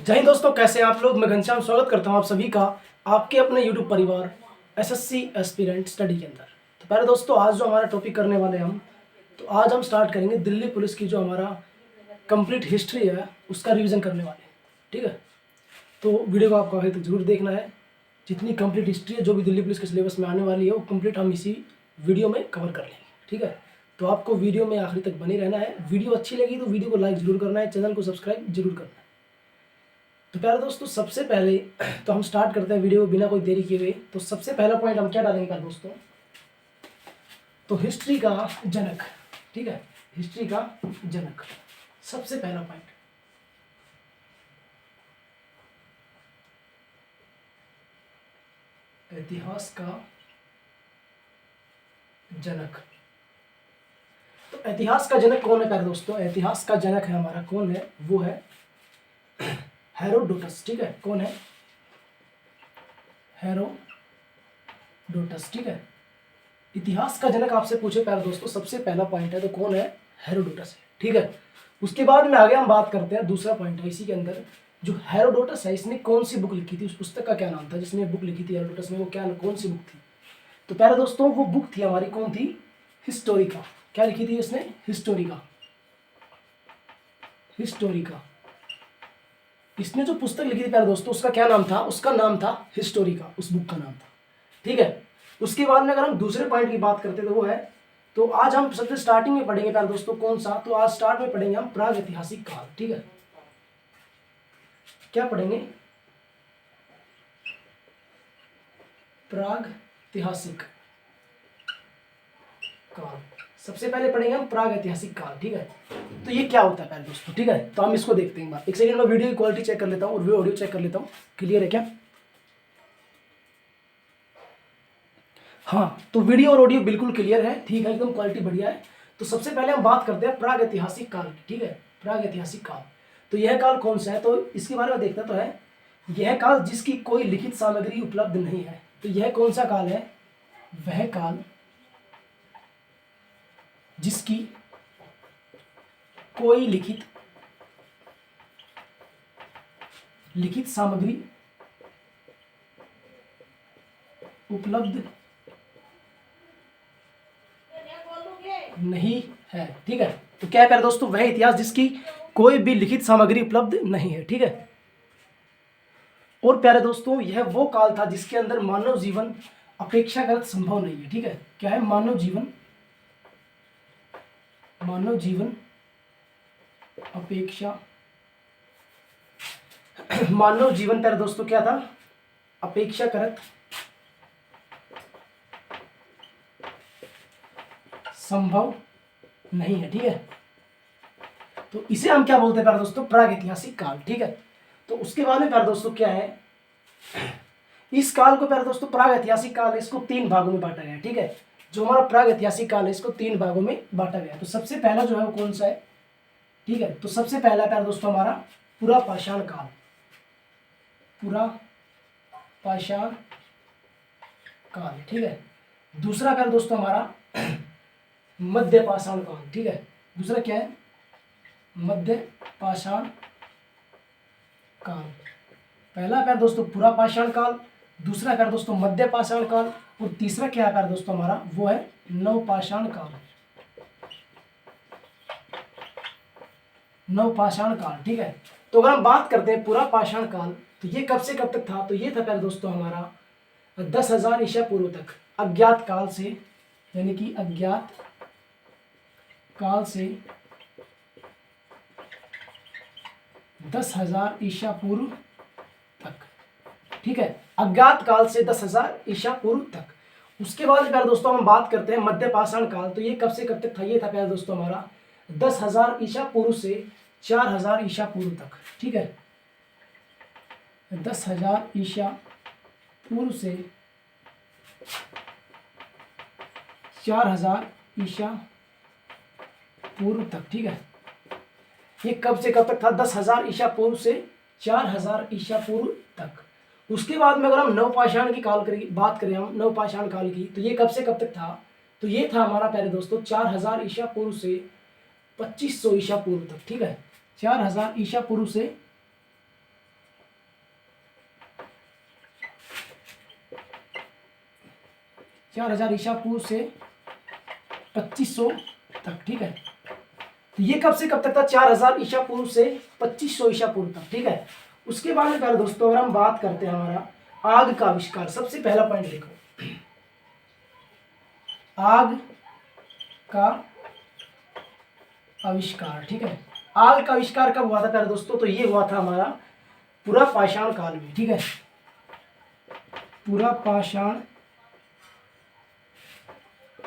जय हिंद दोस्तों, कैसे हैं आप लोग। मैं घनश्याम स्वागत करता हूं आप सभी का आपके अपने यूट्यूब परिवार एसएससी एस्पिरेंट स्टडी के अंदर। तो पहले दोस्तों, आज जो हमारा टॉपिक करने वाले हम, तो आज हम स्टार्ट करेंगे दिल्ली पुलिस की जो हमारा कंप्लीट हिस्ट्री है उसका रिवीजन करने वाले हैं। ठीक है, तो वीडियो को आपको आगे तक जरूर देखना है। जितनी कंप्लीट हिस्ट्री है जो भी दिल्ली पुलिस के सिलेबस में आने वाली है वो कंप्लीट हम इसी वीडियो में कवर कर लेंगे। ठीक है, तो आपको वीडियो में आखिरी तक बने रहना है। वीडियो अच्छी लगी तो वीडियो को लाइक जरूर करना है, चैनल को सब्सक्राइब जरूर करना है। तो प्यारे दोस्तों, सबसे पहले तो हम स्टार्ट करते हैं वीडियो बिना कोई देरी किए हुए। तो सबसे पहला पॉइंट हम क्या डालेंगे प्यारे दोस्तों, तो हिस्ट्री का जनक। ठीक है, हिस्ट्री का जनक सबसे पहला पॉइंट। इतिहास का जनक। तो इतिहास का जनक कौन है प्यारे दोस्तों? इतिहास का जनक है हमारा, कौन है? वो है हेरोडोटस। ठीक है, कौन है? हेरोडोटस। ठीक है, इतिहास का जनक आपसे पूछे प्यारे दोस्तों, सबसे पहला पॉइंट है तो कौन है? हेरोडोटस है। ठीक है, उसके बाद में आगे हम बात करते हैं, दूसरा पॉइंट है इसी के अंदर, जो हेरोडोटस है इसने कौन सी बुक लिखी थी, उस पुस्तक का क्या नाम था जिसने बुक लिखी थी हेरोडोटस ने, वो क्या कौन सी बुक थी? तो प्यारे दोस्तों, वो बुक थी हमारी, कौन थी? हिस्टोरिका। क्या लिखी थी इसने? हिस्टोरिका। हिस्टोरिका। इसने जो पुस्तक लिखी थी प्यारे दोस्तों उसका क्या नाम था? उसका नाम था हिस्टोरिका, उस बुक का नाम था। ठीक है, उसके बाद में अगर हम दूसरे पॉइंट की बात करते तो वो है, तो आज हम सबसे स्टार्टिंग में पढ़ेंगे प्यारे दोस्तों, कौन सा? तो आज स्टार्ट में पढ़ेंगे हम प्राग ऐतिहासिक काल। ठीक है, क्या पढ़ेंगे? प्राग ऐतिहासिक काल। सबसे पहले पढ़ेंगे हम प्राग ऐतिहासिक काल। ठीक है, तो ये क्या होता है प्यारे दोस्तों? ठीक है, तो हम इसको देखते हैं। एक सेकंड में वीडियो की क्वालिटी चेक कर लेता हूँ और ऑडियो चेक कर लेता हूँ, क्लियर है क्या? हाँ, तो वीडियो और ऑडियो बिल्कुल क्लियर है, ठीक है, एकदम क्वालिटी बढ़िया है। तो सबसे पहले हम बात करते हैं प्राग ऐतिहासिक काल की। ठीक है, प्राग ऐतिहासिक काल, तो यह काल कौन सा है? तो इसके बारे में देखते तो है, यह काल जिसकी कोई लिखित सामग्री उपलब्ध नहीं है। तो यह कौन सा काल है? वह काल जिसकी कोई लिखित सामग्री उपलब्ध नहीं है। ठीक है, तो क्या है प्यारे दोस्तों? वह इतिहास जिसकी कोई भी लिखित सामग्री उपलब्ध नहीं है। ठीक है, और प्यारे दोस्तों, यह वो काल था जिसके अंदर मानव जीवन अपेक्षाकृत संभव नहीं है। ठीक है, क्या है? मानव जीवन अपेक्षा मानव जीवन प्यारे दोस्तों क्या था? अपेक्षाकृत संभव नहीं है। ठीक है, तो इसे हम क्या बोलते हैं प्यारे दोस्तों? प्राग ऐतिहासिक काल। ठीक है, तो उसके बाद में प्यारे दोस्तों क्या है, इस काल को प्यारे दोस्तों प्राग ऐतिहासिक काल है, इसको 3 भागों में बांटा गया है। ठीक है, जो हमारा प्राग ऐतिहासिक काल है इसको 3 भागों में बांटा गया है। तो सबसे पहला जो है वो कौन सा है? ठीक है, तो सबसे पहला प्यारे दोस्तों हमारा पुरा पाषाण काल। पुरा पाषाण काल। ठीक है, दूसरा प्यारे दोस्तों हमारा मध्य पाषाण काल। ठीक है, दूसरा क्या है? मध्य पाषाण काल। पहला प्यारे दोस्तों पुरा पाषाण काल, दूसरा प्यारे दोस्तों मध्य पाषाण काल, और तीसरा क्या है प्यारे दोस्तों हमारा? वो है नवपाषाण काल। नवपाषाण काल। ठीक है, तो अगर हम बात करते हैं पूरा पाषाण काल, तो ये कब से कब तक था? तो ये था प्यारे दोस्तों हमारा 10,000 ईसा पूर्व तक, अज्ञात काल से, यानी कि अज्ञात काल से 10,000 ईसा पूर्व तक। ठीक है, अज्ञात काल से 10,000 ईसा पूर्व तक। उसके बाद प्यारे दोस्तों हम बात करते हैं मध्य पाषाण काल, तो ये कब से कब तक था? ये था प्यारे दोस्तों हमारा 10,000 ईसा पूर्व से 4,000 ईसा पूर्व तक। ठीक है, 10,000 ईसा पूर्व से 4,000 ईसा पूर्व तक। ठीक है, ये कब से कब तक था? 10,000 ईसा पूर्व से 4,000 ईसा पूर्व तक। उसके बाद में अगर हम नवपाषाण की बात करें, हम नवपाषाण काल की, तो ये कब से कब तक था? तो ये था हमारा प्यारे दोस्तों 4,000 ईसा पूर्व से 2,500 ईसा पूर्व तक। ठीक है, 4,000 ईसा पूर्व से 4000 ईसा पूर्व से 2500 तक, ठीक है। तो ये कब से कब तक था? 4000 ईसा पूर्व से 2500 ईसा पूर्व तक, ठीक है। उसके बाद में पहले दोस्तों अगर हम बात करते हैं हमारा आग का आविष्कार, सबसे पहला पॉइंट देखो, आग का आविष्कार, ठीक है। आग का आविष्कार कब हुआ था प्यारे दोस्तों? तो ये हुआ था हमारा पूरा पाषाण काल में, ठीक है। पूरा पाषाण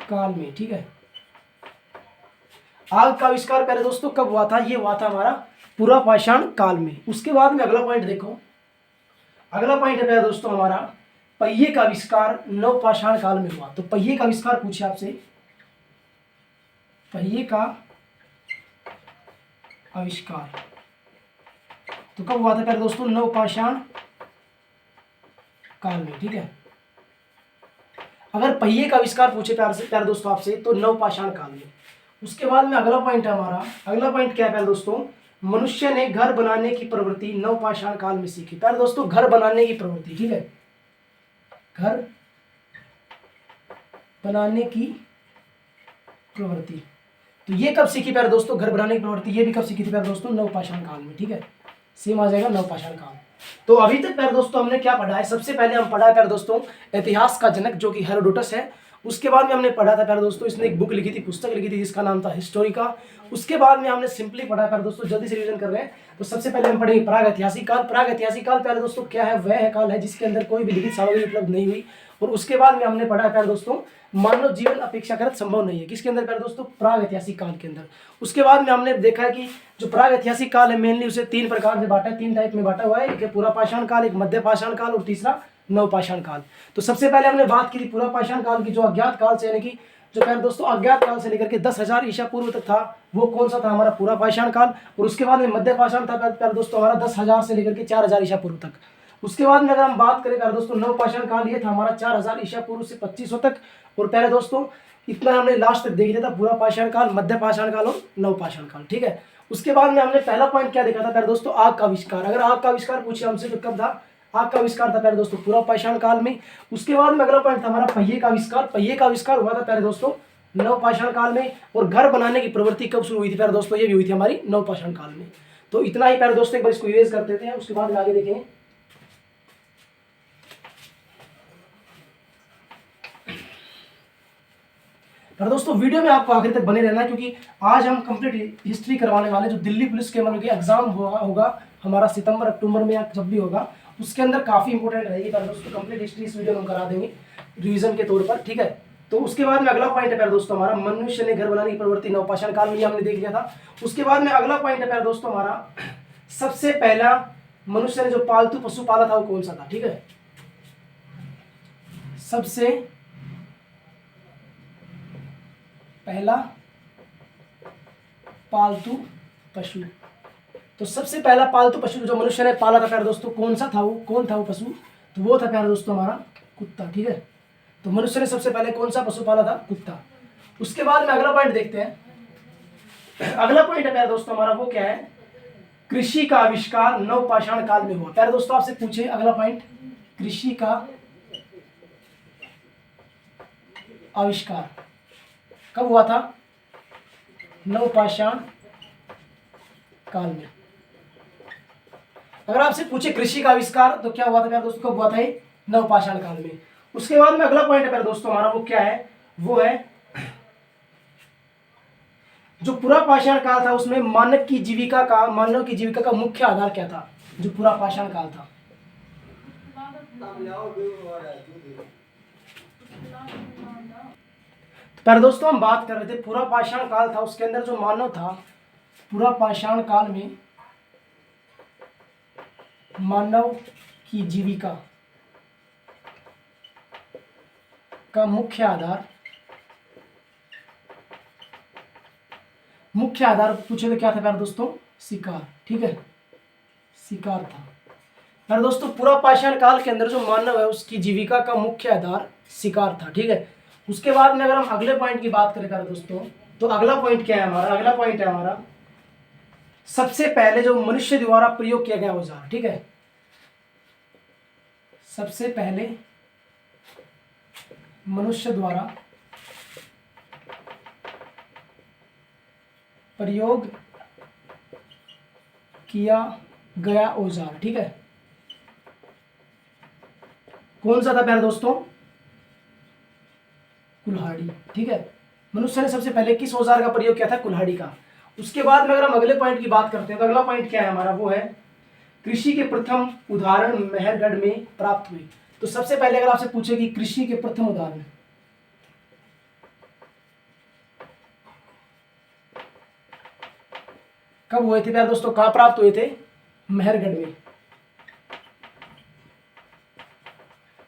काल में, ठीक है। आग का आविष्कार प्यारे दोस्तों कब हुआ था? ये हुआ था हमारा पूरा पाषाण काल में। उसके बाद में अगला पॉइंट देखो, अगला पॉइंट है प्यारे दोस्तों हमारा पहिए का आविष्कार नव पाषाण काल में हुआ। तो पहिए का आविष्कार पूछे आपसे, पहिए का आविष्कार तो कब हुआ था प्यारे दोस्तों? नव पाषाण काल में, ठीक है। अगर पहिए का आविष्कार पूछे प्यारे दोस्तों आपसे तो नव पाषाण काल में। उसके बाद में अगला पॉइंट है हमारा, अगला पॉइंट क्या है प्यारे दोस्तों? मनुष्य ने घर बनाने की प्रवृत्ति नव पाषाण काल में सीखी। प्यारे दोस्तों घर बनाने की प्रवृत्ति, ठीक है, घर बनाने की प्रवृत्ति तो ये कब सीखी प्यारे दोस्तों? घर बनाने की प्रवृत्ति ये भी कब सीखी थी प्यारे दोस्तों? नव पाषाण काल में, ठीक है। सेम आ जाएगा नव पाषाण काल। तो अभी तक प्यारे दोस्तों हमने क्या पढ़ा है? सबसे पहले हम पढ़ा है प्यारे दोस्तों इतिहास का जनक जो कि हेरोडोटस है। उसके बाद में हमने पढ़ा था प्यारे दोस्तों, इसने एक बुक लिखी थी, पुस्तक लिखी थी जिसका नाम था हिस्टोरिका। उसके बाद में हमने सिंपली पढ़ा प्यारे दोस्तों, जल्दी से रिवीजन कर रहे हैं। तो सबसे पहले हम पढ़ेंगे प्राग ऐतिहासिक काल। प्राग ऐतिहासिक काल प्यारे दोस्तों क्या है? वह काल है जिसके अंदर कोई भी लिखित सामग्री उपलब्ध नहीं हुई। और उसके बाद में हमने पढ़ा प्यारे दोस्तों मानव जीवन अपेक्षाकृत संभव नहीं है। किसके अंदर प्यारे दोस्तों? प्राग ऐतिहासिक काल के अंदर। उसके बाद में हमने देखा है कि जो प्राग ऐतिहासिक काल है मेनली उसे 3 प्रकार से बांटा है, 3 टाइप में बांटा हुआ है। एक है पूरा पाषाण काल, एक मध्य पाषाण काल और तीसरा नव पाषाण काल। तो सबसे पहले हमने बात की थी पूरा पाषाण काल की, जो अज्ञात काल से यानी कि जो प्यारे दोस्तों अज्ञात काल से लेकर के 10,000 ईसा पूर्व तक था, वो कौन सा था? हमारा पूरा पाषाण काल। और उसके बाद में मध्य पाषाण था प्यारे दोस्तों हमारा 10,000 से लेकर के 4,000 ईसा पूर्व तक। उसके बाद में अगर हम बात करें प्यारे दोस्तों नव पाषाण काल, ये था हमारा 4,000 ईसा पूर्व से 2500 तक। और प्यारे दोस्तों इतना हमने लास्ट तक देख लिया था, पूरा पाषाण काल, मध्य पाषाण काल और नव पाषाण काल, ठीक है। उसके बाद में हमने पहला पॉइंट क्या देखा था प्यारे दोस्तों? आग का आविष्कार। अगर आग का आविष्कार पूछे हमसे तो कब था? आग का आविष्कार था प्यारे दोस्तों पूरा पाषाण काल में। उसके बाद में अगला पॉइंट था हमारा पहिए का आविष्कार। पहिए का आविष्कार हुआ था प्यारे दोस्तों नव पाषाण काल में। और घर बनाने की प्रवृत्ति कब शुरू हुई थी प्यारे दोस्तों? ये भी हुई थी हमारी नव पाषाण काल में। तो इतना ही प्यारे दोस्तों, एक बार इसको इरेज कर देते हैं, उसके बाद में आगे देखेंगे। पर दोस्तों वीडियो में आपको आखिर तक बने रहना, क्योंकि आज हम कंप्लीट हिस्ट्री करवाने वाले, जो दिल्ली पुलिस के मतलब एग्जाम होगा हमारा सितंबर अक्टूबर में या जब भी होगा, उसके अंदर काफी इंपॉर्टेंट रहेगी। पर दोस्तों कंप्लीट हिस्ट्री इस वीडियो में हम करा देंगे रिवीजन के तौर पर, ठीक है। तो उसके बाद में अगला पॉइंट है प्यारे दोस्तों हमारा मनुष्य ने घर बनाने की प्रवृत्ति नवपाषाण काल में, हमने देख लिया था। उसके बाद में अगला पॉइंट है प्यारे दोस्तों हमारा सबसे पहला मनुष्य ने जो पालतू पशु पाला था वो कौन सा था, ठीक है। सबसे पहला पालतू पशु, तो सबसे पहला पालतू पशु जो मनुष्य ने पाला था प्यारे दोस्तों कौन सा था? वो कौन था वो पशु? तो वो था प्यारे दोस्तों हमारा कुत्ता, ठीक है। तो मनुष्य ने सबसे पहले कौन सा पशु पाला था? कुत्ता। उसके बाद में अगला पॉइंट देखते हैं। अगला पॉइंट है प्यारे दोस्तों हमारा वो क्या है? कृषि का आविष्कार नवपाषाण काल में हुआ। प्यारे दोस्तों आपसे पूछे अगला पॉइंट, कृषि का आविष्कार कब हुआ था? नवपाषाण काल में। अगर आपसे पूछे कृषि का आविष्कार तो क्या हुआ था प्यारे दोस्तों? कब हुआ था? नवपाषाण काल में। उसके बाद में अगला पॉइंट है प्यारे दोस्तों हमारा वो क्या है? वो है जो पूरा पाषाण काल था उसमें मानव की जीविका का मुख्य आधार क्या था? जो पूरा पाषाण काल था, तो प्यारे दोस्तों हम बात कर रहे थे पूरा पाषाण काल था, उसके अंदर जो मानव था पूरा पाषाण काल में मानव की जीविका का मुख्य आधार पूछे तो क्या था प्यारे दोस्तों? शिकार, ठीक है, शिकार था। प्यारे दोस्तों पूरा पाषाण काल के अंदर जो मानव है उसकी जीविका का मुख्य आधार शिकार था, ठीक है। उसके बाद में अगर हम अगले पॉइंट की बात करें प्यारे दोस्तों, तो अगला पॉइंट क्या है हमारा? अगला पॉइंट है हमारा सबसे पहले जो मनुष्य द्वारा प्रयोग किया गया औजार, ठीक है। सबसे पहले मनुष्य द्वारा प्रयोग किया गया औजार। ठीक है, कौन सा था प्यारे दोस्तों? कुल्हाड़ी। ठीक है, मनुष्य ने सबसे पहले किस औजार का प्रयोग किया था? कुल्हाड़ी का। उसके बाद में अगर हम अगले पॉइंट की बात करते हैं तो अगला पॉइंट क्या है हमारा? वो है कृषि के प्रथम उदाहरण मेहरगढ़ में प्राप्त हुए। तो सबसे पहले अगर आपसे पूछे कि कृषि के प्रथम उदाहरण कब हुए थे प्यारे दोस्तों? कहां प्राप्त हुए थे? मेहरगढ़ में।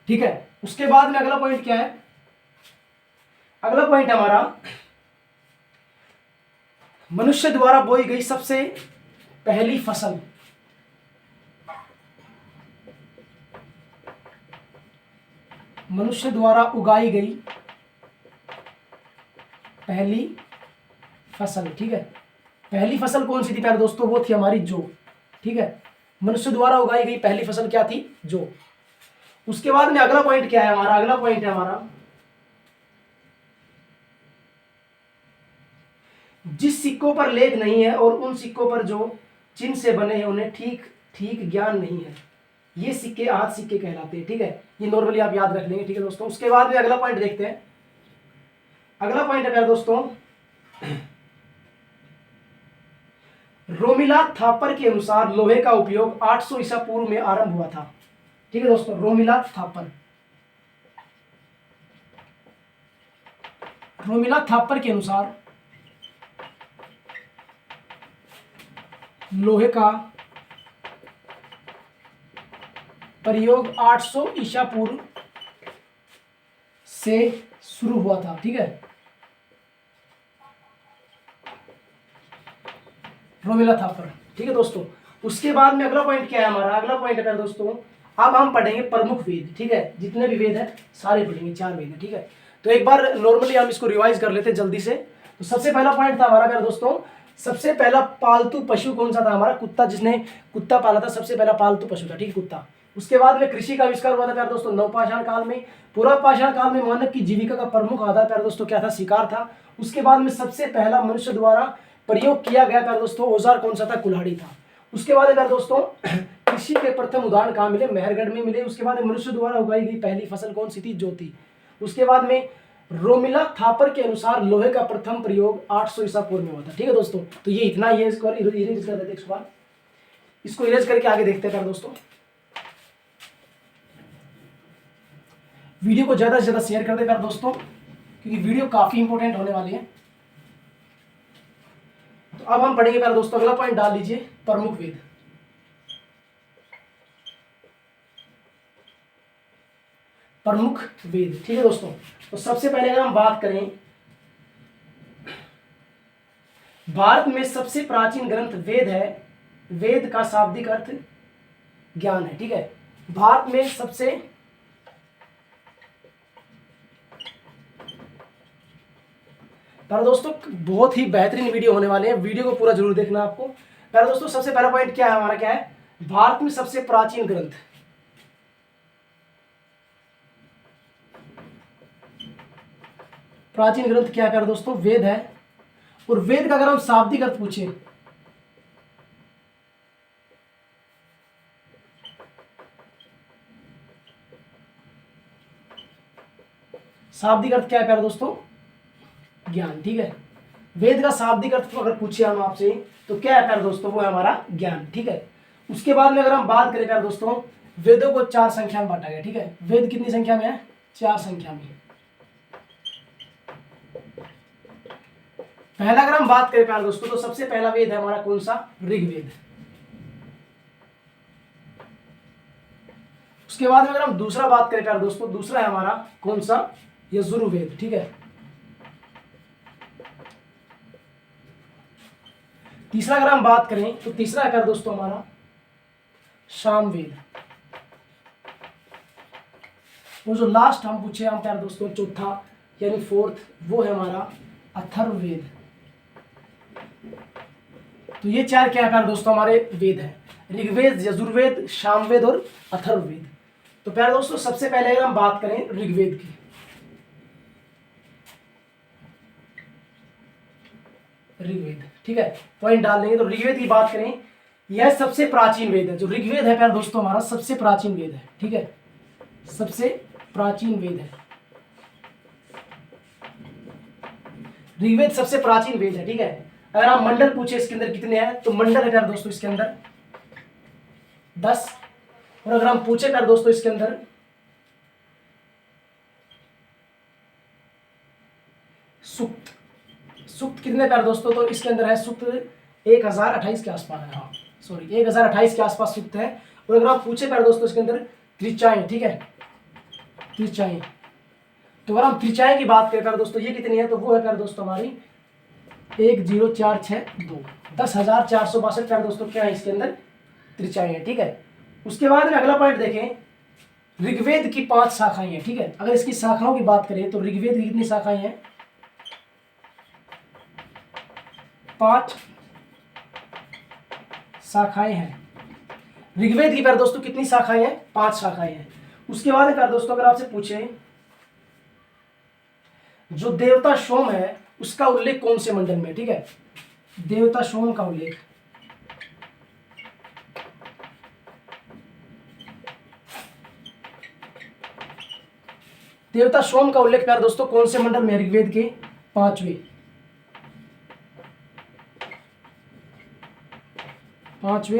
ठीक है, उसके बाद में अगला पॉइंट क्या है? अगला पॉइंट हमारा मनुष्य द्वारा बोई गई सबसे पहली फसल। मनुष्य द्वारा उगाई गई पहली फसल। ठीक है, पहली फसल कौन सी थी प्यारे दोस्तों? वो थी हमारी जौ। ठीक है, मनुष्य द्वारा उगाई गई पहली फसल क्या थी? जौ। उसके बाद में अगला पॉइंट क्या है हमारा? अगला पॉइंट है हमारा जिस सिक्कों पर लेख नहीं है और उन सिक्कों पर जो चिन्ह से बने हैं उन्हें ठीक ठीक ज्ञान नहीं है, ये सिक्के आहत सिक्के कहलाते हैं। ठीक है, ये नॉर्मली आप याद रख लेंगे। ठीक है दोस्तों, उसके बाद में अगला पॉइंट देखते हैं। अगला पॉइंट है प्यारे दोस्तों रोमिला थापर के अनुसार लोहे का उपयोग 800 ईसा पूर्व में आरंभ हुआ था। ठीक है दोस्तों, रोमिला थापर के अनुसार लोहे का प्रयोग 800 ईसा पूर्व से शुरू हुआ था। ठीक है, रोमिला थापर। ठीक है दोस्तों, उसके बाद में अगला पॉइंट क्या है हमारा? अगला पॉइंट है दोस्तों अब हम पढ़ेंगे प्रमुख वेद। ठीक है, जितने भी वेद है सारे पढ़ेंगे, 4 वेद है। ठीक है, तो एक बार नॉर्मली हम इसको रिवाइज कर लेते हैं जल्दी से। तो सबसे पहला पॉइंट था हमारा प्यारे दोस्तों, सबसे पहला पालतू पशु कौन सा था? हमारा कुत्ता। जिसने कुत्ता पाला था सबसे पहला पालतू पशु था। ठीक है, कुत्ता। उसके बाद में कृषि का आविष्कार हुआ था प्यारे दोस्तों नवपाषाण काल में। पूर्व पाषाण काल में मानव की जीविका का प्रमुख आधार प्यारे दोस्तों क्या था? शिकार था। उसके बाद में सबसे पहला मनुष्य द्वारा प्रयोग किया गया प्यारे दोस्तों औजार कौन सा था? कुल्हाड़ी था। उसके बाद प्यारे दोस्तों कृषि के प्रथम उदाहरण कहाँ मिले? मेहरगढ़ में मिले। उसके बाद मनुष्य द्वारा उगाई गई पहली फसल कौन सी थी? जौ थी। उसके बाद में रोमिला थापर के अनुसार लोहे का प्रथम प्रयोग 800 ईसा पूर्व में हुआ था। ठीक है दोस्तों, तो ये इतना ही है। इसको इरेज कर देते हैं, इसको इरेज करके आगे देखते हैं दोस्तों। वीडियो को ज्यादा से ज्यादा शेयर कर दे दोस्तों, क्योंकि वीडियो काफी इंपॉर्टेंट होने वाली है। तो अब हम पढ़ेंगे प्यारे दोस्तों अगला पॉइंट डाल लीजिए, प्रमुख वेद। प्रमुख वेद। ठीक है दोस्तों, तो सबसे पहले अगर हम बात करें भारत में सबसे प्राचीन ग्रंथ वेद है। वेद का शाब्दिक अर्थ ज्ञान है। ठीक है, भारत में सबसे प्यारे दोस्तों बहुत ही बेहतरीन वीडियो होने वाले हैं, वीडियो को पूरा जरूर देखना आपको। प्यारे दोस्तों सबसे पहला पॉइंट क्या है हमारा? क्या है? भारत में सबसे प्राचीन ग्रंथ। प्राचीन ग्रंथ क्या है प्यारे दोस्तों? वेद है। और वेद का अगर हम शाब्दिक अर्थ पूछे, शाब्दिक अर्थ क्या है प्यारे दोस्तों? ज्ञान। ठीक है, वेद का शाब्दिक अर्थ अगर पूछे हम आपसे तो क्या है प्यारे दोस्तों? वो है हमारा ज्ञान। ठीक है, उसके बाद में अगर हम बात करें प्यारे दोस्तों वेदों को 4 संख्या में बांटा गया। ठीक है, वेद कितनी संख्या में है? 4 संख्या में। पहला अगर हम बात करें प्यारे दोस्तों तो सबसे पहला वेद है हमारा कौन सा? ऋग्वेद। उसके बाद में अगर हम दूसरा बात करें प्यारे दोस्तों, दूसरा है हमारा कौन सा? यजुर्वेद। ठीक है, तीसरा अगर हम बात करें तो तीसरा है प्यारे दोस्तों हमारा सामवेद। वो जो लास्ट हम पूछे हम प्यारे दोस्तों चौथा यानी फोर्थ, वो है हमारा अथर्ववेद। तो ये 4 क्या है प्यारे दोस्तों? हमारे वेद है, ऋग्वेद, यजुर्वेद, सामवेद और अथर्ववेद। तो प्यारे दोस्तों सबसे पहले अगर हम बात करें ऋग्वेद की, ऋग्वेद। ठीक है, पॉइंट डाल देंगे। तो ऋग्वेद की बात करें, यह सबसे प्राचीन वेद है। जो ऋग्वेद है प्यारे दोस्तों हमारा सबसे प्राचीन वेद है। ठीक है, सबसे प्राचीन वेद है ऋग्वेद, सबसे प्राचीन वेद है। ठीक है, अगर आप मंडल पूछे इसके अंदर कितने हैं, तो मंडल है प्यारे दोस्तों इसके अंदर 10। और अगर हम पूछे प्यारे दोस्तों इसके अंदर सूक्त, सूक्त कितने प्यारे दोस्तों, तो इसके अंदर है सूक्त 1028 के आसपास है। हाँ सॉरी, 1028 के आसपास सूक्त है। और अगर आप पूछे प्यारे दोस्तों इसके अंदर त्रिचाएं, ठीक है, त्रिचाएं, तो अगर हम त्रिचाएं की बात करें प्यारे दोस्तों, ये कितनी है, तो वो है प्यारे दोस्तों हमारी 10462, 10,462 प्यारे दोस्तों क्या है इसके अंदर त्रिचाएं है। ठीक है, उसके बाद में अगला पॉइंट देखें, ऋग्वेद की 5 शाखाएं हैं। ठीक है, अगर इसकी शाखाओं की बात करें तो ऋग्वेद की कितनी शाखाएं हैं, 5 शाखाएं हैं। ऋग्वेद की प्यारे दोस्तों कितनी शाखाएं हैं, 5 शाखाएं हैं। उसके बाद में प्यारे दोस्तों अगर आपसे पूछे जो देवता सोम है उसका उल्लेख कौन से मंडल में। ठीक है, देवता सोम का उल्लेख देवता सोम का उल्लेख प्यारे दोस्तों कौन से मंडल में, ऋग्वेद के 5वें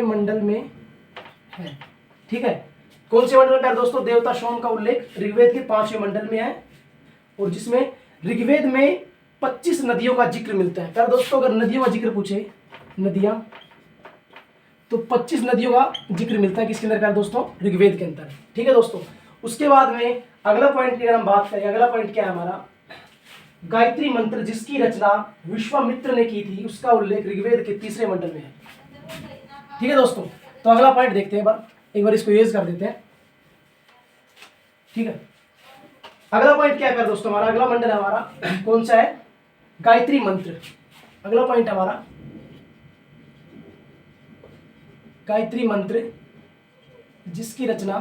मंडल में है। ठीक है, कौन से मंडल में प्यारे दोस्तों, देवता सोम का उल्लेख ऋग्वेद के 5वें मंडल में है। और जिसमें ऋग्वेद में 25 नदियों का जिक्र मिलता है। प्यारे दोस्तों अगर नदियों का जिक्र पूछे, नदियां, तो 25 नदियों का जिक्र मिलता है किसके अंदर प्यारे दोस्तों, ऋग्वेद के अंदर। ठीक है दोस्तों, उसके बाद में अगला पॉइंट की अगर हम बात करें, अगला पॉइंट क्या है हमारा, गायत्री मंत्र जिसकी रचना विश्वामित्र ने की थी उसका उल्लेख ऋग्वेद के 3रे मंडल में है। ठीक है दोस्तों, तो अगला पॉइंट देखते हैं, एक बार इसको यूज कर देते हैं। ठीक है, अगला पॉइंट क्या है प्यारे दोस्तों, हमारा अगला मंडल है हमारा कौन सा है, गायत्री मंत्र। अगला पॉइंट है हमारा गायत्री मंत्र जिसकी रचना,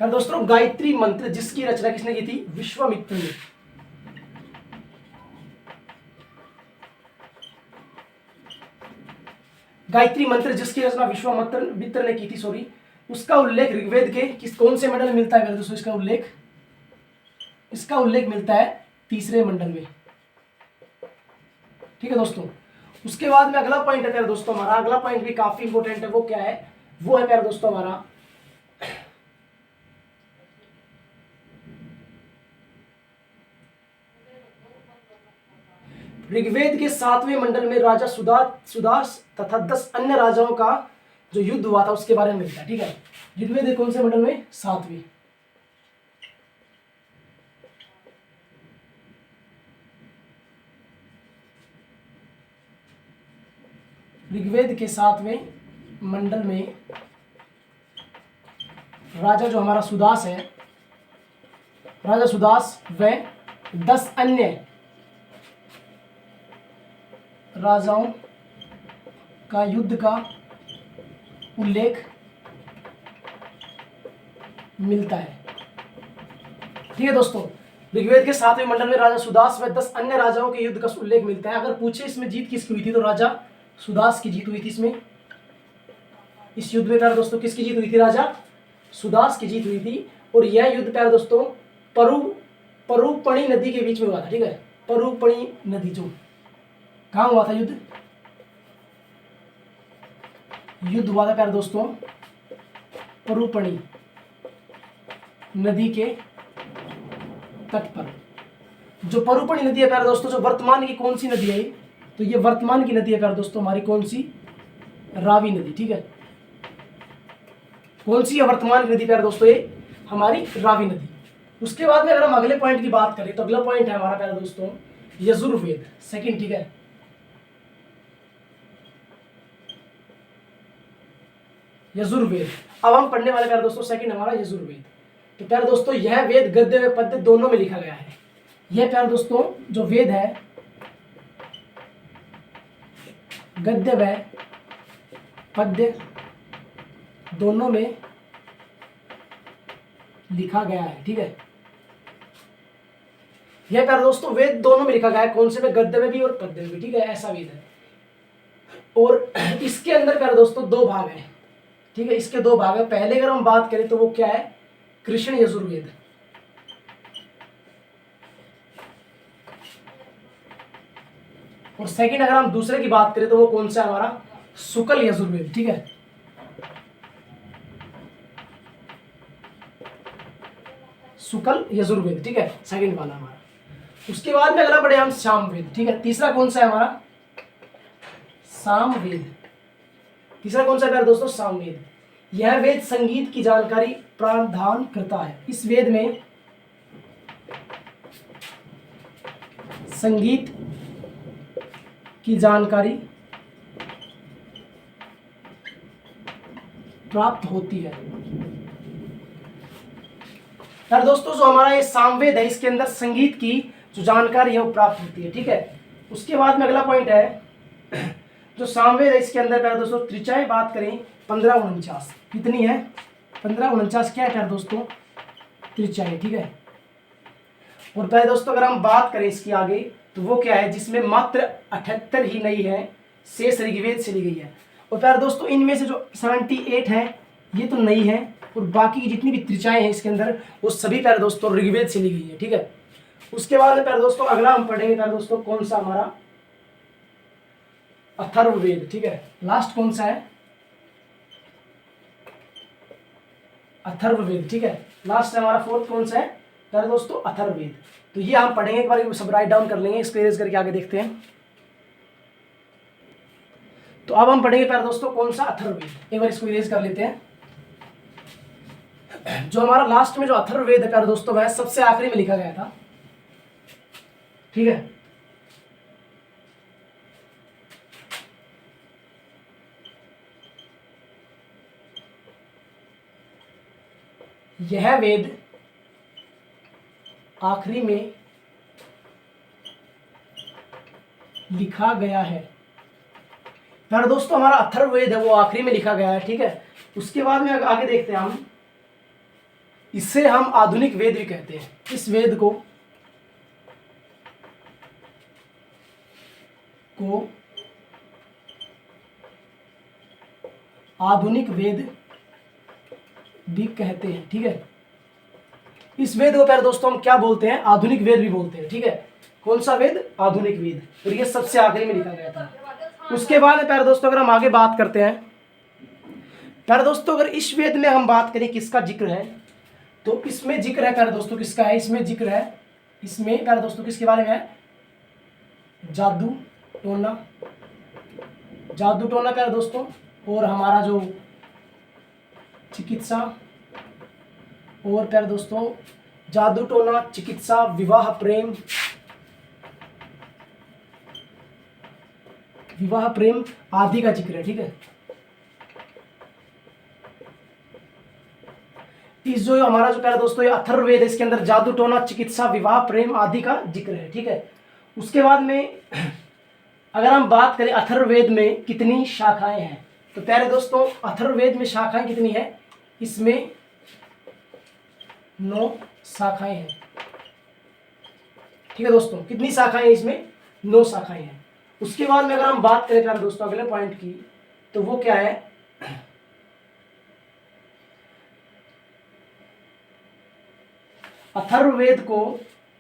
प्यारे दोस्तों गायत्री मंत्र जिसकी रचना किसने की थी, विश्वामित्र ने। गायत्री मंत्र जिसकी रचना विश्वामित्र ने की थी, सॉरी, उसका उल्लेख ऋग्वेद के कौन से मंडल में मिलता है दोस्तों, इसका उल्लेख मिलता है 3रे मंडल में। ठीक है दोस्तों, उसके बाद में अगला पॉइंट है प्यारे दोस्तों हमारा, अगला पॉइंट भी काफी इंपॉर्टेंट है। वो क्या है, वो है प्यारे दोस्तों हमारा ऋग्वेद के 7वें मंडल में राजा सुदास तथा 10 अन्य राजाओं का जो युद्ध हुआ था उसके बारे में मिलता है। ठीक है, ऋग्वेद के कौन से मंडल में, 7वें। ऋग्वेद के 7वें मंडल में राजा जो हमारा सुदास है, राजा सुदास व 10 अन्य राजाओं का युद्ध का उल्लेख मिलता है। ठीक है दोस्तों, ऋग्वेद के 7वें मंडल में राजा सुदास व 10 अन्य राजाओं के युद्ध का उल्लेख मिलता है। अगर पूछे इसमें जीत किसकी हुई थी, तो राजा सुदास की जीत हुई थी। इसमें इस युद्ध में प्यारे दोस्तों किसकी जीत हुई थी, राजा सुदास की जीत हुई थी। और यह युद्ध प्यारे दोस्तों परुपणी नदी के बीच में हुआ था। ठीक है, परुपणी नदी, जो कहाँ हुआ था युद्ध हुआ था प्यारे दोस्तों परुपणी नदी के तट पर। जो परुपणी नदी है प्यारे दोस्तों, जो वर्तमान की कौन सी नदी है, तो ये वर्तमान की नदी है प्यारे दोस्तों हमारी कौन सी, रावी नदी। ठीक है, कौन सी है वर्तमान की नदी प्यारे दोस्तों, ये हमारी रावी नदी। उसके बाद में अगर हम अगले पॉइंट की बात करें, तो अगला पॉइंट है हमारा प्यारे दोस्तों यजुर्वेद, सेकंड। ठीक है, यजुर्वेद अब हम पढ़ने वाले प्यारे दोस्तों सेकंड हमारा यजुर्वेद। तो प्यारे दोस्तों यह वेद गद्य व पद्य दोनों में लिखा गया है। यह प्यारे दोस्तों जो वेद है गद्य व पद्य दोनों में लिखा गया है। ठीक है, यह प्यारे दोस्तों वेद दोनों में लिखा गया है, कौन से में, गद्य में भी और पद्य में भी, ठीक है, ऐसा वेद है। और इसके अंदर प्यारे दोस्तों दो भाग हैं, ठीक है, इसके दो भाग हैं। पहले अगर हम बात करें तो वो क्या है, कृष्ण यजुर्वेद, और सेकंड अगर हम दूसरे की बात करें तो वो कौन सा है हमारा, शुक्ल यजुर्वेद, ठीक है। शुक्ल यजुर्वेद, ठीक है, सेकंड वाला हमारा। उसके बाद में अगला पढ़े हम सामवेद, ठीक है। तीसरा कौन सा है हमारा, सामवेद। तीसरा कौन सा है दोस्तों, सामवेद। यह वेद संगीत की जानकारी प्रदान करता है। इस वेद में संगीत की जानकारी प्राप्त होती है। यार दोस्तों जो हमारा ये सामवेद है, इसके अंदर संगीत की जो जानकारी है वो प्राप्त होती है, ठीक है। उसके बाद में अगला पॉइंट है जो सामवेद है, इसके अंदर प्यारे दोस्तों त्रिचाएं बात करें 1549, कितनी है, 1549 क्या है दोस्तों, त्रिचाएं, ठीक है। और प्यारे दोस्तों अगर हम बात करें इसकी आगे तो वो क्या है, जिसमें मात्र 78 ही नहीं है, शेष ऋग्वेद से ली गई है। और प्यारे दोस्तों इनमें से जो 78 है ये तो नहीं है, और बाकी की जितनी भी त्रिचाएं हैं इसके अंदर वो सभी प्यारे दोस्तों ऋग्वेद से ली गई है, ठीक है। उसके बाद में प्यारे दोस्तों अगला हम पढ़ेंगे प्यारे दोस्तों कौन सा, हमारा अथर्ववेद, ठीक है। लास्ट कौन सा है, अथर्ववेद, ठीक है। लास्ट है हमारा फोर्थ कौन सा है प्यारे दोस्तों, अथर्ववेद। तो ये हम पढ़ेंगे, एक बार सब राइट डाउन कर लेंगे, इसको इरेज करके आगे देखते हैं। तो अब हम पढ़ेंगे प्यारे दोस्तों कौन सा, अथर्ववेद। एक बार इसको इरेज कर लेते हैं। जो हमारा लास्ट में जो अथर्ववेद है प्यारे दोस्तों वह सबसे आखिरी में लिखा गया था, ठीक है। यह वेद आखिरी में लिखा गया है। प्यारे दोस्तों हमारा अथर्ववेद है वो आखिरी में लिखा गया है, ठीक है। उसके बाद में आगे देखते हैं हम, इसे हम आधुनिक वेद भी कहते हैं। इस वेद को आधुनिक वेद भी कहते हैं, ठीक है। इस वेद को प्यारे दोस्तों हम क्या बोलते हैं, आधुनिक वेद भी बोलते हैं, ठीक है। कौन सा वेद, आधुनिक वेद, और ये सबसे आखिरी में लिखा गया था। उसके बाद में प्यारे दोस्तों अगर हम आगे बात करते हैं, प्यारे दोस्तों अगर इस वेद में हम बात करें किसका जिक्र है, तो इसमें जिक्र है प्यारे दोस्तों किसका है, इसमें जिक्र है, इसमें प्यारे दोस्तों किसके बारे में है, जादू टोना, जादू टोना प्यारे दोस्तों, और हमारा जो चिकित्सा, और प्यारे दोस्तों जादू टोना, चिकित्सा, विवाह प्रेम, विवाह प्रेम आदि का जिक्र है, ठीक है। इस जो हमारा जो प्यारे दोस्तों ये अथर्ववेद है, इसके अंदर जादू टोना, चिकित्सा, विवाह प्रेम आदि का जिक्र है, ठीक है। उसके बाद में अगर हम बात करें अथर्ववेद में कितनी शाखाएं हैं, तो प्यारे दोस्तों अथर्ववेद में शाखाएं कितनी है, इसमें 9 शाखाएं हैं, ठीक है दोस्तों। कितनी शाखाएं हैं इसमें, 9 शाखाएं हैं। उसके बाद में अगर हम बात करें प्यारे दोस्तों अगले पॉइंट की, तो वो क्या है, अथर्ववेद को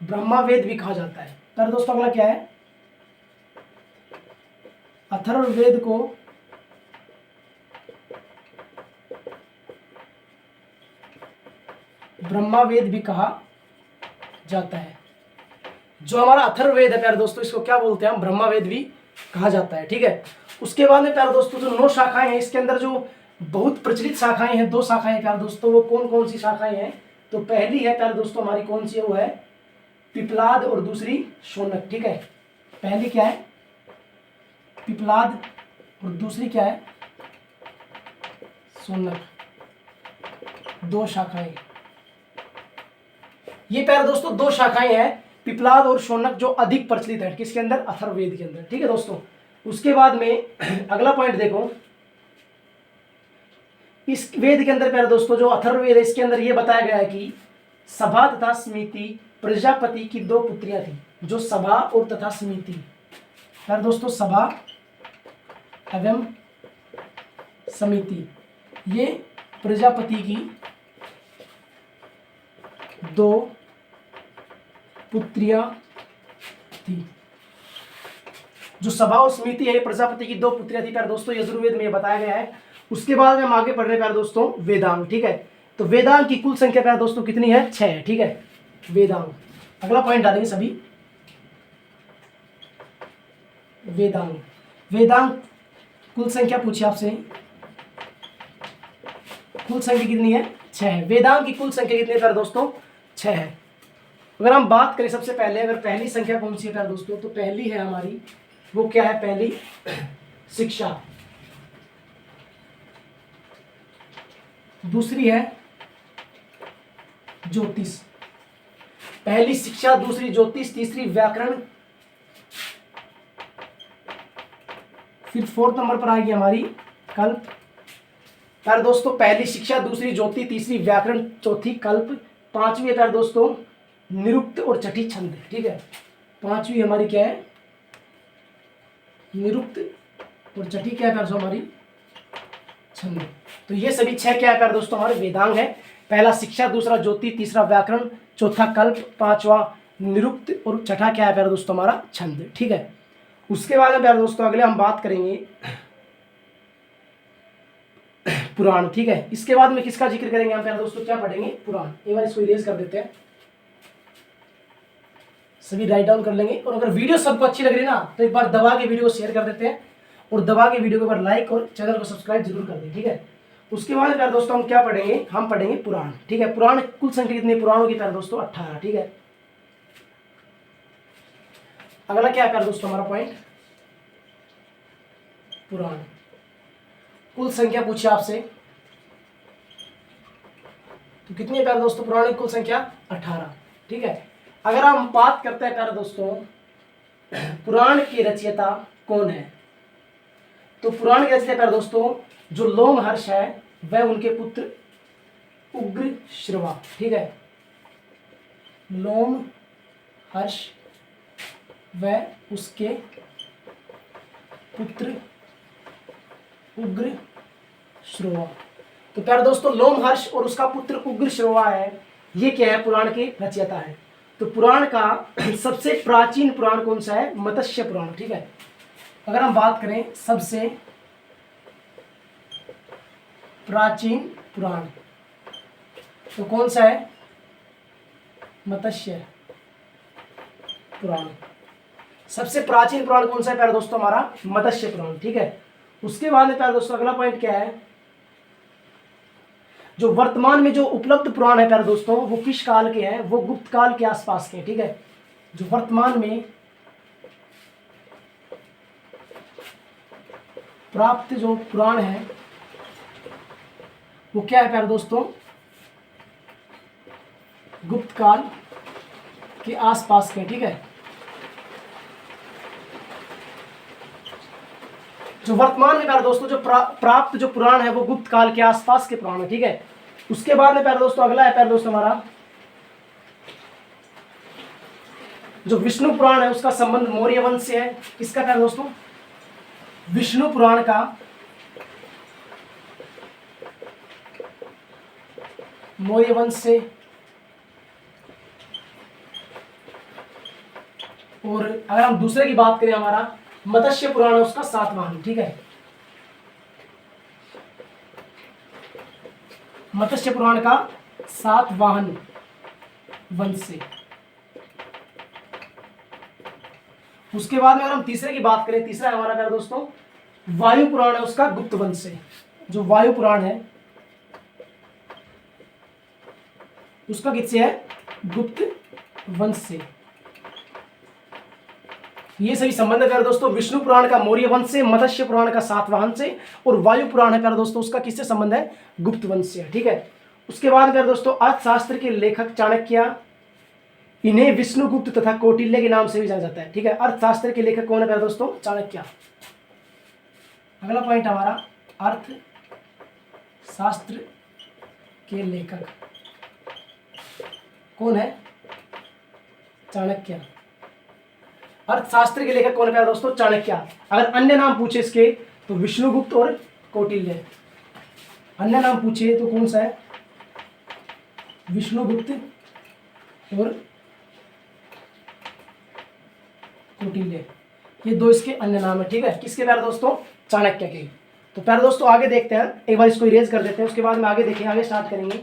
ब्रह्मावेद भी कहा जाता है। प्यारे दोस्तों अगला क्या है, अथर्ववेद को ब्रह्मावेद भी कहा जाता है। जो हमारा अथर्ववेद है प्यारे दोस्तों इसको क्या बोलते हैं हम, ब्रह्मावेद भी कहा जाता है, ठीक है। उसके बाद में प्यारे दोस्तों जो 9 शाखाएं हैं, इसके अंदर जो बहुत प्रचलित शाखाएं हैं, 2 शाखाएं प्यारे दोस्तों, वो कौन कौन सी शाखाएं हैं, तो पहली है प्यारे दोस्तों हमारी कौन सी है, वो है पिपलाद, और दूसरी शौनक, ठीक है। पहली क्या है, पिपलाद, और दूसरी क्या है, शौनक, 2 शाखाएं। ये प्यारे दोस्तों 2 शाखाएं हैं, पिपलाद और शौनक, जो अधिक प्रचलित है किसके अंदर, अथर्ववेद के अंदर, ठीक है दोस्तों। उसके बाद में अगला पॉइंट देखो, इस वेद के अंदर प्यारे दोस्तों जो अथर्ववेद है इसके अंदर ये बताया गया है कि सभा तथा समिति प्रजापति की 2 पुत्रियां थी, जो सभा और तथा समिति। प्यारे दोस्तों, सभा एवं समिति, ये प्रजापति की 2 पुत्रियां थी। जो सभा और समिति है, प्रजापति की 2 पुत्रियां थी प्यारे दोस्तों, यजुर्वेद में ये बताया गया है। उसके बाद में हम आगे पढ़ रहे हैं प्यारे दोस्तों वेदांग। ठीक है, तो वेदांग की कुल संख्या प्यारे दोस्तों कितनी है? 6 है। ठीक है, वेदांग। अगला पॉइंट डालेंगे सभी। वेदांग, वेदांग कुल संख्या पूछी आपसे, कुल संख्या कितनी है? 6 है। वेदांग की कुल संख्या कितनी है प्यारे दोस्तों? 6 है। अगर हम बात करें सबसे पहले, अगर पहली संख्या कौन सी है प्यारे दोस्तों, तो पहली है हमारी, वो क्या है? पहली शिक्षा, दूसरी है ज्योतिष। पहली शिक्षा, दूसरी ज्योतिष, तीसरी व्याकरण, फिर 4th नंबर पर आएगी हमारी कल्प। प्यारे दोस्तों, पहली शिक्षा, दूसरी ज्योति, तीसरी व्याकरण, चौथी कल्प, 5वीं है प्यारे दोस्तों निरुक्त और छठी छंद। ठीक है, 5वीं हमारी क्या है? निरुक्त और छठी क्या है प्यारे दोस्तों? हमारी छंद। तो ये सभी 6 क्या है प्यारे दोस्तों? हमारे वेदांग है। पहला शिक्षा, दूसरा ज्योति, तीसरा व्याकरण, चौथा कल्प, 5वां निरुक्त और छठा क्या है प्यारे दोस्तों? हमारा छंद। ठीक है, उसके बाद में प्यारे दोस्तों अगले हम बात करेंगे पुराण। ठीक है, इसके बाद में किसका जिक्र करेंगे हम प्यारे दोस्तों? क्या पढ़ेंगे? पुराण। एक बार इसको इरेज कर देते हैं, सभी राइट डाउन कर लेंगे। और अगर वीडियो सबको अच्छी लग रही है ना, तो एक बार दबा के वीडियो को शेयर कर देते हैं और दबा के वीडियो को एक बार लाइक और चैनल को सब्सक्राइब जरूर कर दें। ठीक है, उसके बाद प्यारे दोस्तों हम क्या पढ़ेंगे? हम पढ़ेंगे पुराण। ठीक है, पुराण कुल संख्या कितनी पुराणों की प्यारे दोस्तों? 18। ठीक है, अगला क्या है प्यारे दोस्तों हमारा पॉइंट? पुराण कुल संख्या पूछी आपसे, तो कितनी है प्यारे दोस्तों पुराण की कुल संख्या? 18। ठीक है, अगर हम बात करते हैं प्यारे दोस्तों पुराण के रचयिता कौन है, तो पुराण के रचयिता प्यारे दोस्तों जो लोमहर्ष है, वह उनके पुत्र उग्रश्रवा। ठीक है, लोमहर्ष व उसके पुत्र उग्रश्रवा। तो प्यारे दोस्तों लोमहर्ष और उसका पुत्र उग्रश्रवा है, ये क्या है? पुराण के रचयिता है। तो पुराण का सबसे प्राचीन पुराण कौन सा है? मत्स्य पुराण। ठीक है, अगर हम बात करें सबसे प्राचीन पुराण, तो कौन सा है? मत्स्य पुराण। सबसे प्राचीन पुराण कौन सा है प्यारे दोस्तों? हमारा मत्स्य पुराण। ठीक है, उसके बाद में प्यारे दोस्तों अगला पॉइंट क्या है? जो वर्तमान में जो उपलब्ध पुराण है प्यारे दोस्तों, वो किस काल के हैं? वो गुप्त काल के आसपास के। ठीक है, जो वर्तमान में प्राप्त जो पुराण है, वो क्या है प्यारे दोस्तों? गुप्त काल के आसपास के। ठीक है, जो वर्तमान में प्यारे दोस्तों जो प्राप्त जो पुराण है, वो गुप्त काल के आसपास के पुराण है। ठीक है, उसके बाद में प्यारे दोस्तों अगला है प्यारे दोस्तों हमारा जो विष्णु पुराण है, उसका संबंध मौर्य वंश से है। किसका प्यारे दोस्तों? विष्णु पुराण का मौर्य वंश से। और अगर हम दूसरे की बात करें, हमारा मत्स्य पुराण है, उसका सातवाहन। ठीक है, मत्स्य पुराण का सातवाहन वंश से। उसके बाद में अगर हम तीसरे की बात करें, तीसरा है हमारा प्यारे दोस्तों वायु पुराण है, उसका गुप्त वंश से। जो वायु पुराण है उसका किससे है? गुप्त वंश से। ये सभी संबंध है प्यारे दोस्तों विष्णु पुराण का मौर्य वंश से, मत्स्य पुराण का सातवाहन से, और वायु पुराण है प्यारे दोस्तों उसका किससे संबंध है? गुप्त वंश से। ठीक है, उसके बाद प्यारे दोस्तों अर्थशास्त्र के लेखक चाणक्य, इन्हें विष्णुगुप्त तथा कौटिल्य के नाम से भी जाना जाता है। ठीक है, अर्थशास्त्र के लेखक कौन है प्यारे दोस्तों? चाणक्य। अगला पॉइंट हमारा अर्थशास्त्र के लेखक कौन है? चाणक्य। अर्थशास्त्र के लेखक कौन है प्यारे दोस्तों? चाणक्य। अगर अन्य नाम पूछे इसके तो विष्णुगुप्त और कौटिल्य। अन्य नाम पूछे तो कौन सा है? विष्णुगुप्त और कौटिल्य, ये दो इसके अन्य नाम है। ठीक है, किसके प्यारे दोस्तों? चाणक्य के। तो प्यारे दोस्तों आगे देखते हैं, एक बार इसको इरेज कर देते हैं, उसके बाद में आगे देखेंगे, आगे स्टार्ट करेंगे।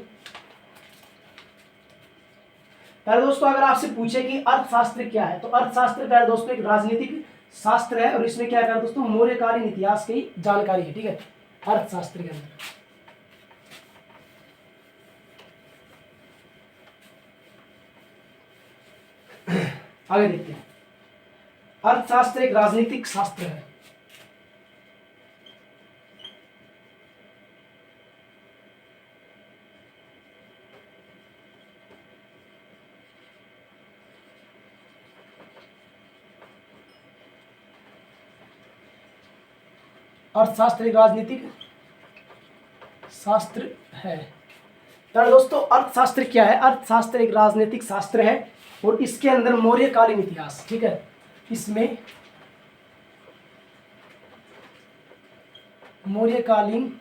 प्यारे दोस्तों अगर आपसे पूछे कि अर्थशास्त्र क्या है, तो अर्थशास्त्र प्यारे दोस्तों एक राजनीतिक शास्त्र है और इसमें क्या है प्यारे दोस्तों? मौर्यकालीन इतिहास की जानकारी है। ठीक है, अर्थशास्त्र के अंदर। आगे देखते हैं, अर्थशास्त्र एक राजनीतिक शास्त्र है। अर्थशास्त्र एक राजनीतिक शास्त्र है। तो दोस्तों अर्थशास्त्र क्या है? अर्थशास्त्र एक राजनीतिक शास्त्र है और इसके अंदर मौर्यकालीन इतिहास, ठीक है, इसमें मौर्यकालीन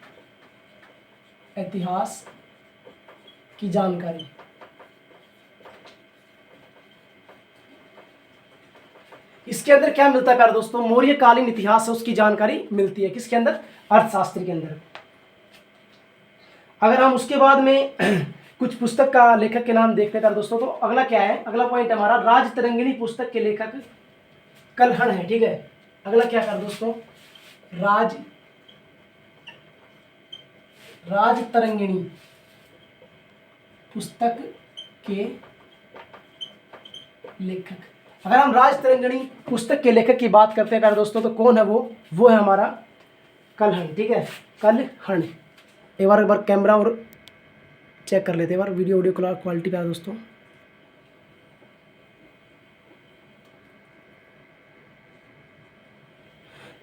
इतिहास की जानकारी, इसके अंदर क्या मिलता है प्यारे दोस्तों? मौर्यकालीन इतिहास है उसकी जानकारी मिलती है। किसके अंदर? अर्थशास्त्र के अंदर। अगर हम उसके बाद में कुछ पुस्तक का लेखक के नाम देखते हैं प्यारे दोस्तों, तो अगला क्या है? अगला पॉइंट हमारा राजतरंगिणी पुस्तक के लेखक कल्हण है। ठीक है, अगला क्या प्यारे दोस्तों? राजतरंगिणी पुस्तक के लेखक। अगर हम राजतरंगिणी पुस्तक के लेखक की बात करते हैं प्यारे दोस्तों, तो कौन है वो है हमारा कल्हण। ठीक है, कल्हण। एक बार कैमरा और चेक कर लेते हैं, एक बार वीडियो क्वालिटी प्यारे दोस्तों।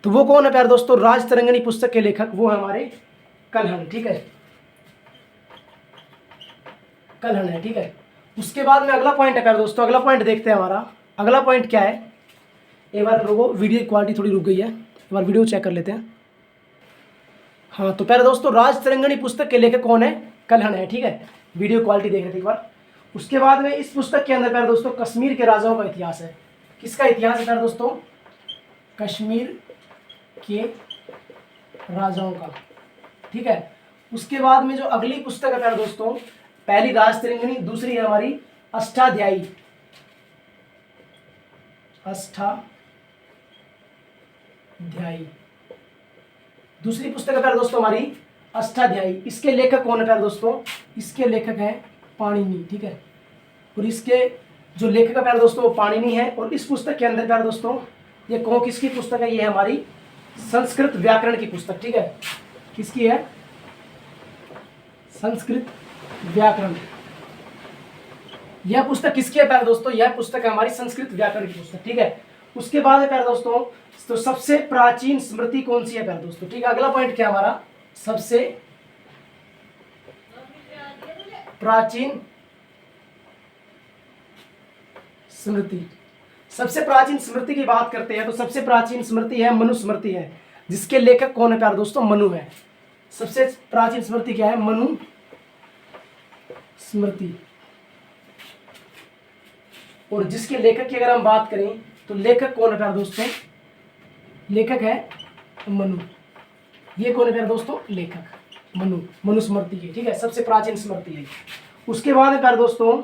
तो वो कौन है प्यारे दोस्तों? राजतरंगिणी पुस्तक के लेखक वो है हमारे कल्हण। ठीक है, कल्हण है। ठीक है, उसके बाद में अगला पॉइंट है प्यारे दोस्तों, अगला पॉइंट देखते हैं हमारा। अगला पॉइंट क्या है? एक बार लोगों वीडियो क्वालिटी थोड़ी रुक गई है, एक बार वीडियो चेक कर लेते हैं। हाँ, तो प्यारे दोस्तों राजतरंगिणी पुस्तक के लेखक कौन है? कल्हण है। ठीक है, वीडियो क्वालिटी देख रहे थे एक बार। उसके बाद में इस पुस्तक के अंदर प्यारे दोस्तों कश्मीर के राजाओं का इतिहास है। किसका इतिहास है प्यारे दोस्तों? कश्मीर के राजाओं का। ठीक है, उसके बाद में जो अगली पुस्तक है प्यारे दोस्तों, पहली राजतरंगिणी, दूसरी है हमारी अष्टाध्यायी। अष्टाध्यायी दूसरी पुस्तक है प्यारे दोस्तों हमारी अष्टाध्यायी। इसके लेखक कौन है प्यारे दोस्तों? इसके लेखक हैं पाणिनि। ठीक है, और इसके जो लेखक है प्यारे दोस्तों वो पाणिनि है। और इस पुस्तक के अंदर प्यारे दोस्तों ये कौन किसकी पुस्तक है? ये है हमारी संस्कृत व्याकरण की पुस्तक। ठीक है, किसकी है? संस्कृत व्याकरण। यह पुस्तक किसकी है प्यारे दोस्तों? यह पुस्तक है हमारी संस्कृत व्याकरण की पुस्तक। ठीक है, उसके बाद है प्यारे दोस्तों, तो सबसे प्राचीन स्मृति कौन सी है प्यारे दोस्तों? ठीक है, अगला पॉइंट क्या हमारा? सबसे प्राचीन स्मृति। सबसे प्राचीन स्मृति की बात करते हैं तो सबसे प्राचीन स्मृति है मनुस्मृति है, जिसके लेखक कौन है प्यारे दोस्तों? मनु है। सबसे प्राचीन स्मृति क्या है? मनु स्मृति। और जिसके लेखक की अगर हम बात करें तो लेखक कौन है प्यारे दोस्तों? लेखक है मनु। ये कौन है प्यारे दोस्तों? लेखक मनुस्मृति की। ठीक है, सबसे प्राचीन स्मृति है। उसके बाद है प्यारे दोस्तों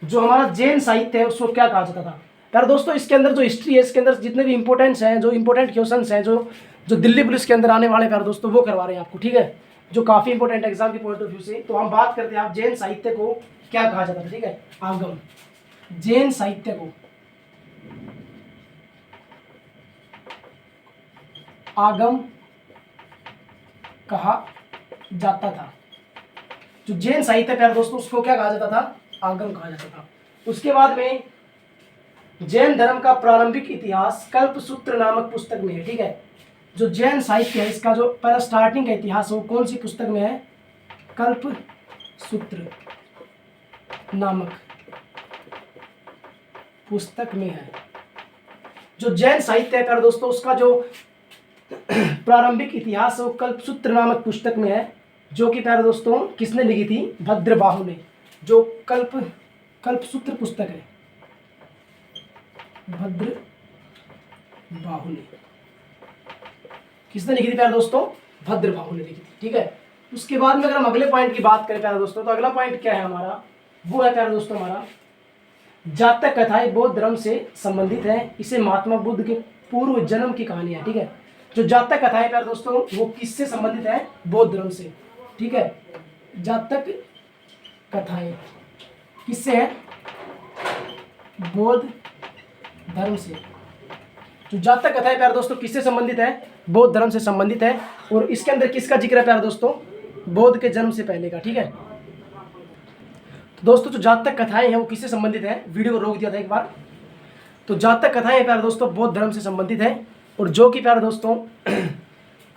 जो हमारा जैन साहित्य है उसको क्या कहा जाता था? प्यारे दोस्तों इसके अंदर जो हिस्ट्री है, इसके अंदर जितने भी इंपॉर्टेंस हैं, जो इंपॉर्टेंट क्वेश्चंस हैं, जो दिल्ली पुलिस के अंदर आने वाले प्यारे दोस्तों वो करवा रहे हैं आपको। ठीक है, जो काफी इंपॉर्टेंट एग्जाम के पॉइंट ऑफ व्यू से। तो हम बात करते हैं आप जैन साहित्य को क्या कहा जाता था? ठीक है, आगम। जैन साहित्य को आगम कहा जाता था। जो जैन साहित्य प्यारे दोस्तों उसको क्या कहा जाता था? आगम कहा जाता था। उसके बाद में जैन धर्म का प्रारंभिक इतिहास कल्पसूत्र नामक पुस्तक में है। ठीक है, जो जैन साहित्य है इसका जो पहला स्टार्टिंग का इतिहास है वो कौन सी पुस्तक में है? कल्पसूत्र नामक पुस्तक में है। जो जैन साहित्य है प्यारे दोस्तों उसका जो प्रारंभिक इतिहास है वो कल्पसूत्र नामक पुस्तक में है, जो कि प्यारे दोस्तों किसने लिखी थी? भद्रबाहु ने। जो कल्पसूत्र पुस्तक है भद्रबाहु ने, किसने लिखी थी प्यारे दोस्तों? भद्रबाहु ने लिखी थी। ठीक है, उसके बाद में अगर हम अगले पॉइंट की बात करें प्यारे दोस्तों, तो अगला पॉइंट क्या है हमारा? वो है प्यारे दोस्तों हमारा जातक कथाएं बौद्ध धर्म से संबंधित है। इसे महात्मा बुद्ध के पूर्व जन्म की कहानी है। ठीक है, जो जातक कथाएं प्यारे दोस्तों वो किससे संबंधित है? बौद्ध धर्म से। ठीक है, जातक कथाएं किससे है? बौद्ध धर्म से। जो जातक कथाएं प्यारे दोस्तों किससे संबंधित है? बौद्ध धर्म से संबंधित है। और इसके अंदर किसका जिक्र है प्यारे दोस्तों? बौद्ध के जन्म से पहले का। ठीक है, तो दोस्तों जो जातक कथाएं हैं वो किससे संबंधित है? वीडियो को रोक दिया था एक बार। तो जातक कथाएं प्यारे दोस्तों बौद्ध धर्म से संबंधित है। और जो कि प्यारे दोस्तों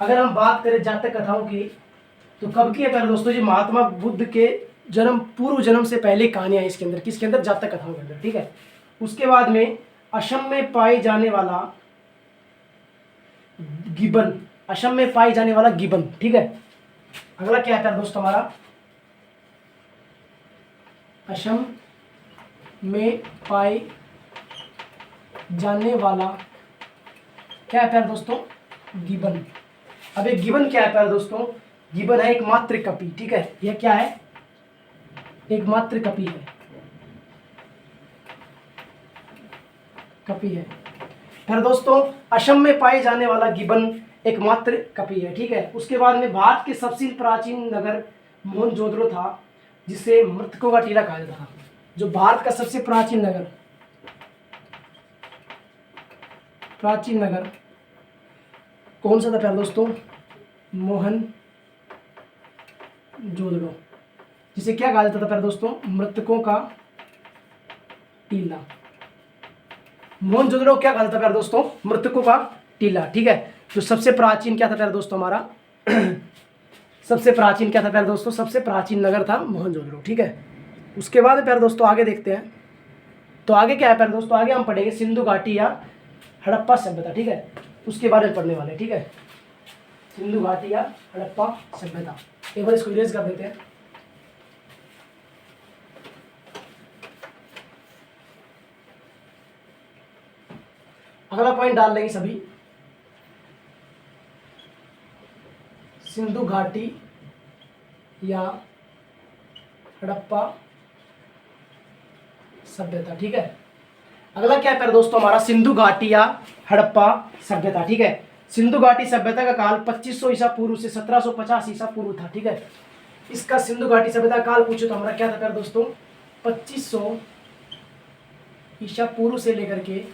अगर हम बात करें जातक कथाओं की, तो कब की है प्यारे दोस्तों? जी महात्मा बुद्ध के पूर्व जन्म से पहले कहानियां इसके अंदर, किसके अंदर? जातक कथाओं के अंदर। ठीक है, उसके बाद में असम में पाए जाने वाला गिबन, असम में पाई जाने वाला गिबन। ठीक है, अगला क्या है दोस्तों हमारा? असम में पाए जाने वाला क्या है प्यारे दोस्तों? गिबन। अब एक गिबन क्या है प्यारे दोस्तों? गिबन है एक मात्र कपि। ठीक है, यह क्या है? एक मात्र कपि है, कपि है प्यारे दोस्तों। असम में पाए जाने वाला गिबन एक मात्र कपि है। ठीक है, उसके बाद में भारत के सबसे प्राचीन नगर मोहनजोदड़ो था, जिसे मृतकों का टीला कहा जाता था। जो भारत का सबसे प्राचीन नगर कौन सा था प्यारे दोस्तों? मोहनजोदड़ो, जिसे क्या कहा जाता था प्यारे दोस्तों? मृतकों का टीला। मोहनजोदड़ो क्या कहा जाता था प्यारे दोस्तों? मृतकों का टीला। ठीक है, तो सबसे प्राचीन क्या था प्यारे दोस्तों हमारा? सबसे प्राचीन क्या था प्यारे दोस्तों? सबसे प्राचीन नगर था मोहनजोदड़ो। ठीक है, उसके बाद प्यारे दोस्तों आगे देखते हैं। तो आगे क्या है प्यारे दोस्तों? आगे हम पढ़ेंगे सिंधु घाटी या हड़प्पा सभ्यता। ठीक है, उसके बारे में पढ़ने वाले। ठीक है, सिंधु घाटी या हड़प्पा सभ्यता। एक बार इसको इरेज कर देते हैं। अगला पॉइंट डाल लेंगे सभी। सिंधु घाटी या हड़प्पा सभ्यता। ठीक है, अगला क्या है दोस्तों हमारा? सिंधु घाटी या हड़प्पा सभ्यता। ठीक है, सिंधु घाटी सभ्यता का काल 2500 ईसा पूर्व से 1750 ईसा पूर्व था। ठीक है, इसका सिंधु घाटी सभ्यता काल पूछो तो हमारा क्या था दोस्तों? 2500 ईसा पूर्व से लेकर के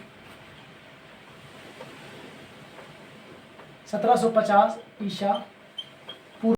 1750 ईसा